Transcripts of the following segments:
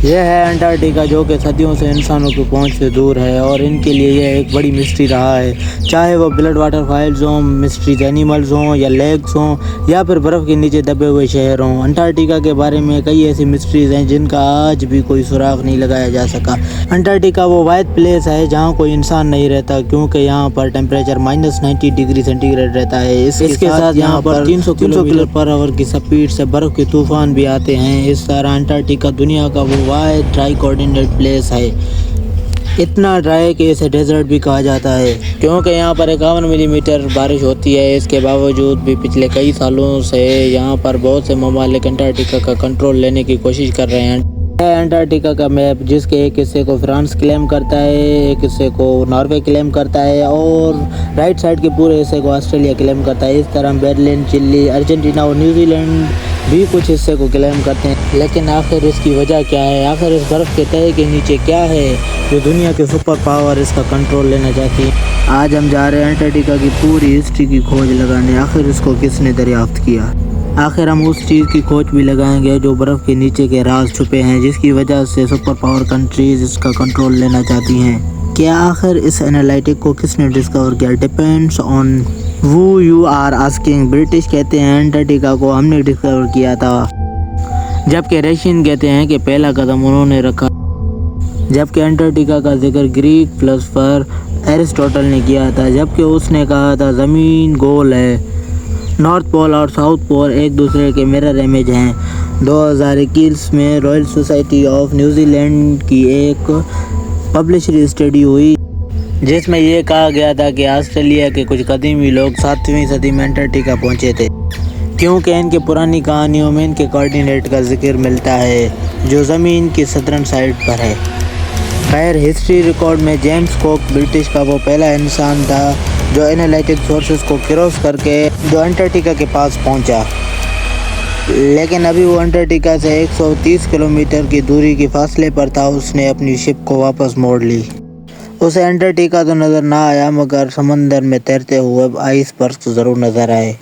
یہ ہے انٹارکٹیکا، جو کہ صدیوں سے انسانوں کی پہنچ سے دور ہے اور ان کے لیے یہ ایک بڑی مسٹری رہا ہے، چاہے وہ بلڈ واٹر فالز ہوں، مسٹریز اینیملز ہوں یا لیکس ہوں یا پھر برف کے نیچے دبے ہوئے شہر ہوں۔ انٹارکٹیکا کے بارے میں کئی ایسی مسٹریز ہیں جن کا آج بھی کوئی سراغ نہیں لگایا جا سکا۔ انٹارکٹیکا وہ واحد پلیس ہے جہاں کوئی انسان نہیں رہتا، کیونکہ یہاں پر ٹیمپریچر -90 ڈگری سینٹی گریڈ رہتا ہے۔ اس کے ساتھ یہاں پر 300 کلومیٹر پر آور کی سپیڈ سے برف کے طوفان بھی آتے ہیں۔ اس طرح انٹارکٹیکا دنیا کا وہ واحد ڈرائی کوآرڈینیٹ پلیس ہے، اتنا ڈرائی کہ اسے ڈیزرٹ بھی کہا جاتا ہے، کیونکہ یہاں پر 51 ملی میٹر بارش ہوتی ہے۔ اس کے باوجود بھی پچھلے کئی سالوں سے یہاں پر بہت سے ممالک انٹارکٹیکا کا کنٹرول لینے کی کوشش کر رہے ہیں۔ ہے انٹارکٹیکا کا میپ، جس کے ایک حصے کو فرانس کلیم کرتا ہے، ایک حصے کو ناروے کلیم کرتا ہے اور رائٹ سائڈ کے پورے حصے کو آسٹریلیا کلیم کرتا ہے۔ اس طرح برلن، چلی، ارجنٹینا اور نیوزی لینڈ بھی کچھ حصے کو کلیم کرتے ہیں۔ لیکن آخر اس کی وجہ کیا ہے؟ آخر اس برف کے تہے کے نیچے کیا ہے جو دنیا کے سپر پاور اس کا کنٹرول لینا چاہتی ہیں؟ آج ہم جا رہے ہیں انٹارکٹیکا کی پوری ہسٹری کی کھوج لگانے۔ آخر اس کو کس نے دریافت کیا؟ آخر ہم اس چیز کی کھوج بھی لگائیں گے جو برف کے نیچے کے راز چھپے ہیں، جس کی وجہ سے سپر پاور کنٹریز اس کا کنٹرول لینا چاہتی ہیں۔ کیا آخر اس انٹارکٹیکا کو کس نے ڈسکور کیا؟ Depends on who you are asking۔ British کہتے ہیں انٹارکٹیکا کو ہم نے ڈسکور کیا تھا، جبکہ رشین کہتے ہیں کہ پہلا قدم انہوں نے رکھا، جبکہ انٹارکٹیکا کا ذکر گریک فلسفر ایرسٹوٹل نے کیا تھا، جبکہ اس نے کہا تھا زمین گول ہے، نارتھ پول اور ساؤتھ پول ایک دوسرے کے مرر امیج ہیں۔ 2021 میں Royal society of New Zealand کی ایک پبلشڈ اسٹڈی ہوئی جس میں یہ کہا گیا تھا کہ آسٹریلیا کے کچھ قدیمی لوگ 7ویں صدی میں انٹارکٹیکا پہنچے تھے، کیونکہ ان کی پرانی کہانیوں میں ان کے کوآرڈینیٹ کا ذکر ملتا ہے جو زمین کی سدرن سائڈ پر ہے۔ خیر، ہسٹری ریکارڈ میں جیمز کوک برٹش کا وہ پہلا انسان تھا جو انٹلانٹک سورسز کو کراس کر کے جو انٹارکٹیکا کے پاس پہنچا، لیکن ابھی وہ انٹارکٹیکا سے 130 کلومیٹر کی دوری کے فاصلے پر تھا۔ اس نے اپنی شپ کو واپس موڑ لی۔ اسے انٹارکٹیکا تو نظر نہ آیا، مگر سمندر میں تیرتے ہوئے آئس برفس ضرور نظر آئے۔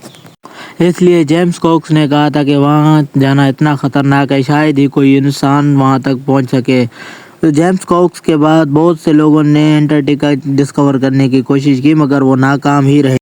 اس لیے جیمز کوک نے کہا تھا کہ وہاں جانا اتنا خطرناک ہے، شاید ہی کوئی انسان وہاں تک پہنچ سکے۔ تو جیمز کوک کے بعد بہت سے لوگوں نے انٹارکٹیکا ڈسکور کرنے کی کوشش کی، مگر وہ ناکام ہی رہے۔